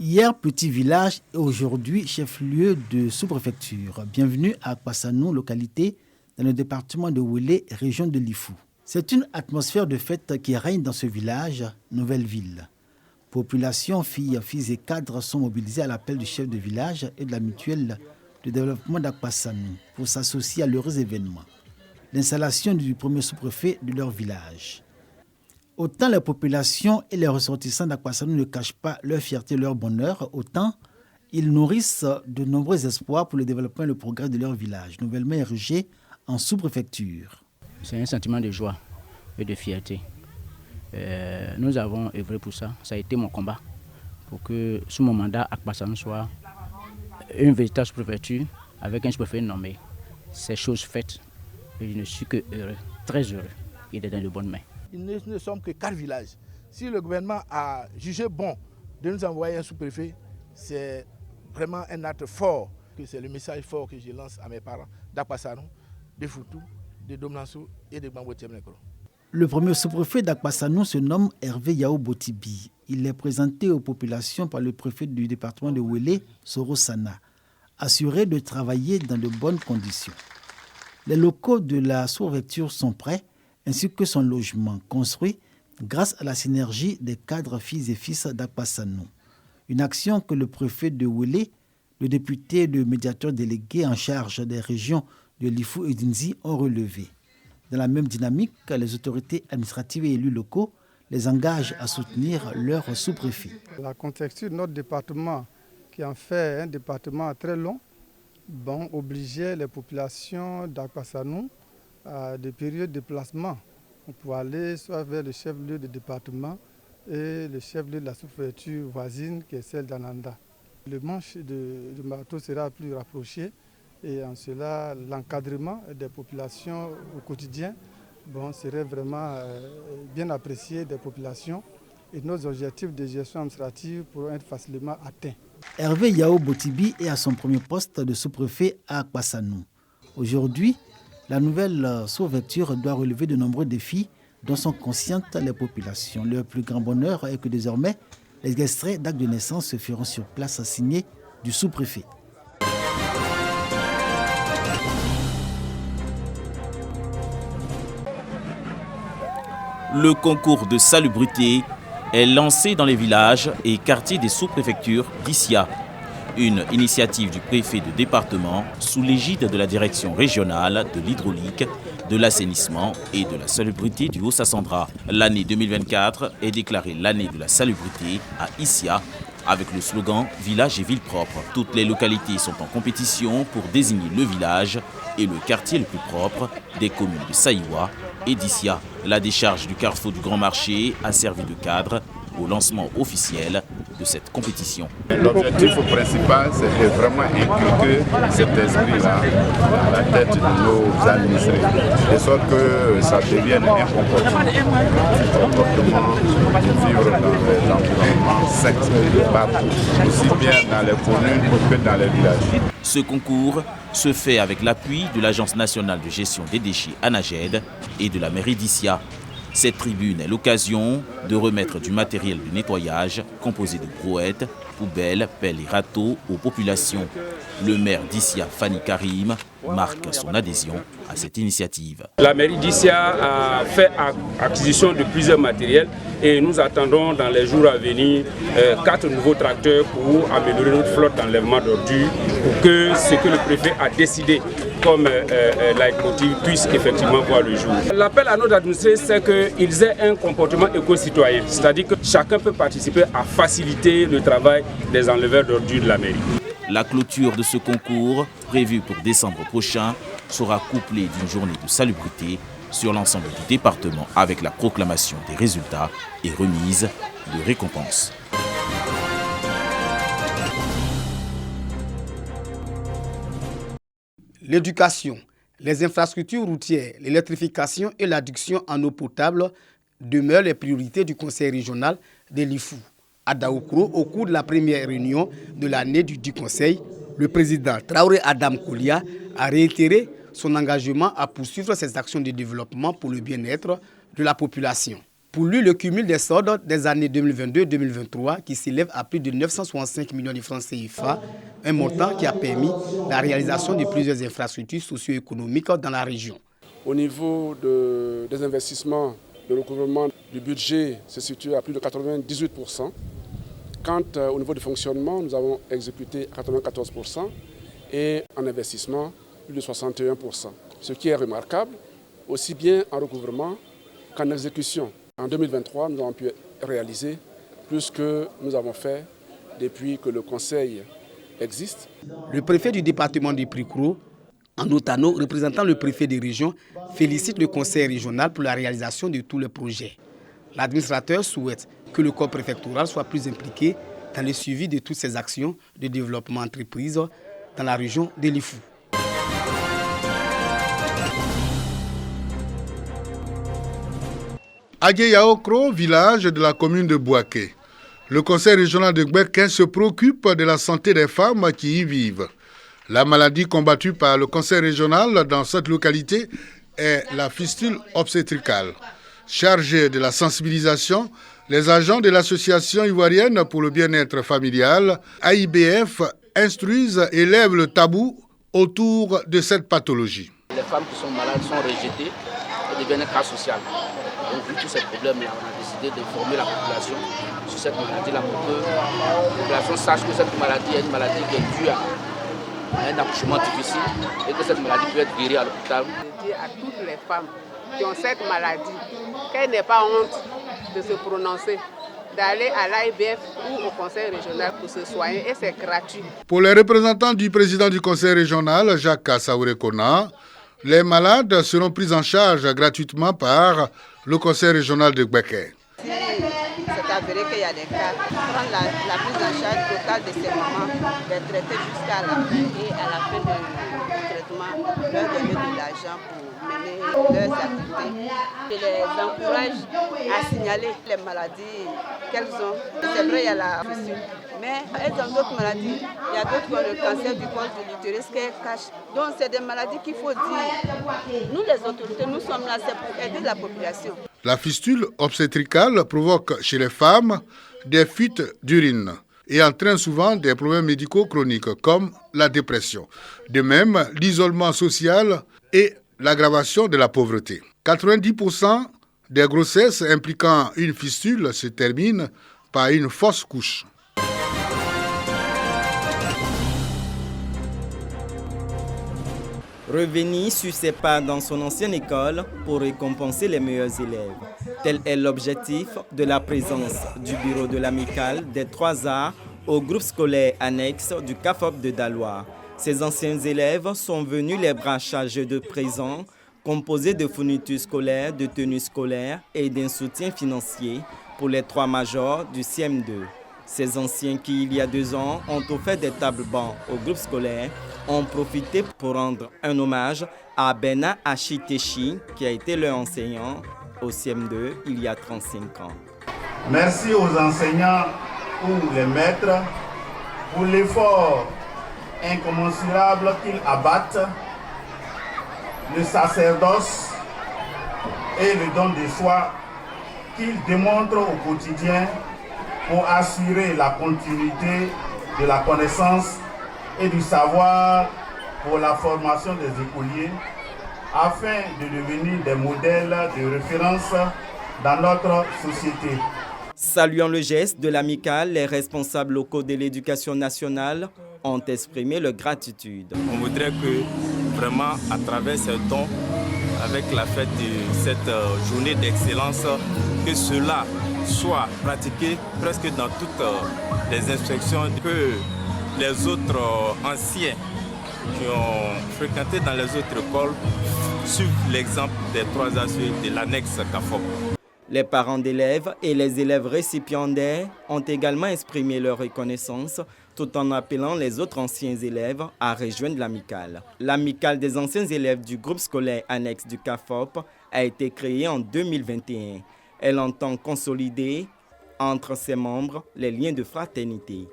Hier, petit village et aujourd'hui, chef-lieu de sous-préfecture. Bienvenue à Akpassanou, localité dans le département de Ouélé, région de Lifou. C'est une atmosphère de fête qui règne dans ce village, nouvelle ville. Population, filles et cadres sont mobilisés à l'appel du chef de village et de la mutuelle de développement d'Akpassanou pour s'associer à l'heureux événement. L'installation du premier sous-préfet de leur village. Autant la population et les ressortissants d'Akpassanou ne cachent pas leur fierté et leur bonheur, autant ils nourrissent de nombreux espoirs pour le développement et le progrès de leur village, nouvellement érigé en sous-préfecture. C'est un sentiment de joie et de fierté. Nous avons œuvré pour ça. Ça a été mon combat pour que, sous mon mandat, Akpassanou soit une véritable sous-préfecture avec un sous-préfet nommé. C'est chose faite et je ne suis que heureux, très heureux. Il est dans de bonnes mains. Nous ne sommes que 4 villages. Si le gouvernement a jugé bon de nous envoyer un sous-préfet, c'est vraiment un acte fort. C'est le message fort que je lance à mes parents d'Akpassanou, de Foutou, de Domnansou et de Bambo-Tiemnekro. Le premier sous-préfet d'Akpassanou se nomme Hervé Yao Botibi. Il est présenté aux populations par le préfet du département de Ouélé, Soro Sana, assuré de travailler dans de bonnes conditions. Les locaux de la sous-préfecture sont prêts, ainsi que son logement, construit grâce à la synergie des cadres filles et fils d'Akpassanou. Une action que le préfet de Ouélé, le député et le médiateur délégué en charge des régions de Lifou et d'Inzi ont relevé. Dans la même dynamique, les autorités administratives et élus locaux les engagent à soutenir leur sous-préfet. La contexture de notre département, qui en fait un département très long, obligeait les populations d'Akpassanou à des périodes de déplacement pour aller soit vers le chef-lieu du département et le chef-lieu de la sous-préfecture voisine qui est celle d'Ananda. Le manche de bateau sera plus rapproché et en cela l'encadrement des populations au quotidien serait vraiment bien apprécié des populations et nos objectifs de gestion administrative pourront être facilement atteints. Hervé Yao Botibi est à son premier poste de sous-préfet à Akpassanou. Aujourd'hui, la nouvelle sous-préfecture doit relever de nombreux défis dont sont conscientes les populations. Leur plus grand bonheur est que désormais, les extraits d'actes de naissance se feront sur place signés du sous-préfet. Le concours de salubrité est lancé dans les villages et quartiers des sous-préfectures d'Issia. Une initiative du préfet de département sous l'égide de la direction régionale de l'hydraulique, de l'assainissement et de la salubrité du Haut-Sassandra. L'année 2024 est déclarée l'année de la salubrité à Issia avec le slogan « Village et ville propre ». Toutes les localités sont en compétition pour désigner le village et le quartier le plus propre des communes de Saïwa et d'Issia. La décharge du carrefour du Grand Marché a servi de cadre au lancement officiel de cette compétition. L'objectif principal, c'est de vraiment inculquer cet esprit-là dans la tête de nos administrés, de sorte que ça devienne un comportement de vivre dans les environnements secs partout, aussi bien dans les communes que dans les villages. Ce concours se fait avec l'appui de l'Agence nationale de gestion des déchets ANAGED et de la mairie d'Issia. Cette tribune est l'occasion de remettre du matériel de nettoyage composé de brouettes, poubelles, pelles et râteaux aux populations. Le maire d'Issia, Fanny Karim, marque son adhésion à cette initiative. La mairie d'Issia a fait acquisition de plusieurs matériels et nous attendons dans les jours à venir 4 nouveaux tracteurs pour améliorer notre flotte d'enlèvement d'ordures pour que ce que le préfet a décidé comme leitmotiv puisse effectivement voir le jour. L'appel à nos administrés, c'est qu'ils aient un comportement éco-citoyen, c'est-à-dire que chacun peut participer à faciliter le travail des enleveurs d'ordures de la mairie. La clôture de ce concours, prévue pour décembre prochain, sera couplée d'une journée de salubrité sur l'ensemble du département avec la proclamation des résultats et remise de récompenses. L'éducation, les infrastructures routières, l'électrification et l'adduction en eau potable demeurent les priorités du conseil régional de Lifou. À Daoukro, au cours de la première réunion de l'année du conseil, le président Traoré Adam Koulia a réitéré son engagement à poursuivre ces actions de développement pour le bien-être de la population. Pour lui, le cumul des soldes des années 2022-2023 qui s'élève à plus de 965 millions de francs CFA, un montant qui a permis la réalisation de plusieurs infrastructures socio-économiques dans la région. Au niveau des investissements, le recouvrement du budget se situe à plus de 98%. Quant au niveau du fonctionnement, nous avons exécuté 94% et en investissement, plus de 61%. Ce qui est remarquable, aussi bien en recouvrement qu'en exécution. En 2023, nous avons pu réaliser plus que nous avons fait depuis que le Conseil existe. Le préfet du département du Prikro, en Otano, représentant le préfet des régions, félicite le Conseil régional pour la réalisation de tous les projets. L'administrateur souhaite que le corps préfectoral soit plus impliqué dans le suivi de toutes ces actions de développement entreprise dans la région de l'Ifou. Agueyaokro, village de la commune de Bouaké. Le conseil régional de Gbeke se préoccupe de la santé des femmes qui y vivent. La maladie combattue par le conseil régional dans cette localité est la fistule obstétricale. Chargés de la sensibilisation, les agents de l'association ivoirienne pour le bien-être familial, AIBF, instruisent et lèvent le tabou autour de cette pathologie. Les femmes qui sont malades sont rejetées et deviennent un cas social. Donc, vu tous ces problèmes-là, on a décidé d'informer la population sur cette maladie-là pour que la population sache que cette maladie est une maladie qui est due à un accouchement difficile et que cette maladie peut être guérie à l'hôpital. Je dis à toutes les femmes qui ont cette maladie qu'elles n'aient pas honte de se prononcer, d'aller à l'AIBF ou au conseil régional pour se soigner et c'est gratuit. Pour les représentants du président du conseil régional, Jacques Kassaoure-Kona, les malades seront pris en charge gratuitement par le conseil régional de Gbeke. Si c'est avéré qu'il y a des cas, prendre la prise en charge totale de ces mamans, les traiter jusqu'à la fin et à la fin du traitement, leur donner de l'argent pour mener leurs activités. Je les encourage à signaler les maladies qu'elles ont. C'est vrai, il y a la fistule, mais elles ont d'autres maladies. Il y a d'autres qui ont le cancer du col de l'utérus qu'elles cachent. Donc c'est des maladies qu'il faut dire. Nous les autorités, nous sommes là, c'est pour aider la population. La fistule obstétricale provoque chez les femmes des fuites d'urine et entraîne souvent des problèmes médicaux chroniques comme la dépression. De même, l'isolement social et l'aggravation de la pauvreté. 90% des grossesses impliquant une fistule se terminent par une fausse couche. Revenir sur ses pas dans son ancienne école pour récompenser les meilleurs élèves. Tel est l'objectif de la présence du bureau de l'amicale des 3 arts au groupe scolaire annexe du CAFOP de Daloa. Ces anciens élèves sont venus les bras chargés de présents composés de fournitures scolaires, de tenues scolaires et d'un soutien financier pour les 3 majors du CM2. Ces anciens qui, il y a 2 ans, ont offert des tables-bancs au groupe scolaire ont profité pour rendre un hommage à Bena Achitechi, qui a été leur enseignant au CM2 il y a 35 ans. Merci aux enseignants ou les maîtres pour l'effort incommensurable qu'ils abattent, le sacerdoce et le don de soi qu'ils démontrent au quotidien pour assurer la continuité de la connaissance et du savoir pour la formation des écoliers afin de devenir des modèles de référence dans notre société. Saluant le geste de l'amicale, les responsables locaux de l'éducation nationale ont exprimé leur gratitude. On voudrait que vraiment à travers ce don, avec la fête de cette journée d'excellence, que cela soit pratiqué presque dans toutes les inspections, que les autres anciens qui ont fréquenté dans les autres écoles suivent l'exemple des 3 assurés de l'annexe CAFOP. Les parents d'élèves et les élèves récipiendaires ont également exprimé leur reconnaissance tout en appelant les autres anciens élèves à rejoindre l'amicale. L'amicale des anciens élèves du groupe scolaire annexe du CAFOP a été créée en 2021. Elle entend consolider entre ses membres les liens de fraternité.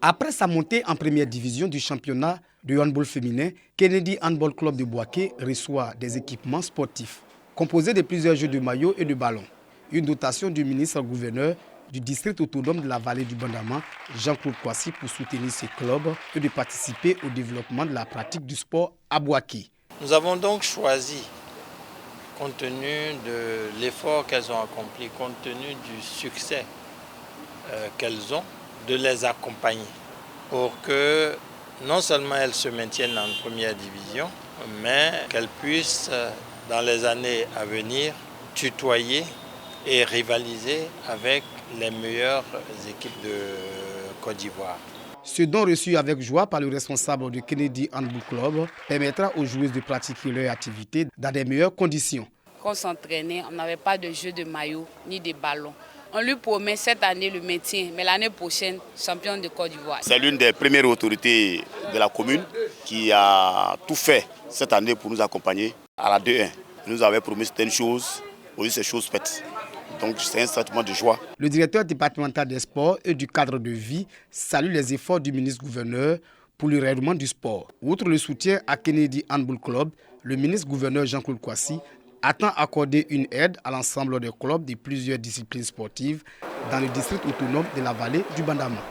Après sa montée en première division du championnat de handball féminin, Kennedy Handball Club de Bouaké reçoit des équipements sportifs composés de plusieurs jeux de maillots et de ballons. Une dotation du ministre-gouverneur du district autonome de la vallée du Bandama, Jean-Claude Kouassi, pour soutenir ces clubs et de participer au développement de la pratique du sport à Bouaké. Nous avons donc choisi, compte tenu de l'effort qu'elles ont accompli, compte tenu du succès qu'elles ont, de les accompagner pour que non seulement elles se maintiennent en première division, mais qu'elles puissent, dans les années à venir, tutoyer et rivaliser avec les meilleures équipes de Côte d'Ivoire. Ce don reçu avec joie par le responsable du Kennedy Handball Club permettra aux joueuses de pratiquer leur activité dans des meilleures conditions. Quand on s'entraînait, on n'avait pas de jeu de maillot ni de ballon. On lui promet cette année le maintien, mais l'année prochaine, champion de Côte d'Ivoire. C'est l'une des premières autorités de la commune qui a tout fait cette année pour nous accompagner à la 2-1. Il nous avait promis certaines choses, aujourd'hui c'est chose faite. Donc c'est un sentiment de joie. Le directeur départemental des sports et du cadre de vie salue les efforts du ministre-gouverneur pour le rayonnement du sport. Outre le soutien à Kennedy Handball Club, le ministre-gouverneur Jean-Claude Kouassi attend accorder une aide à l'ensemble des clubs de plusieurs disciplines sportives dans le district autonome de la vallée du Bandama.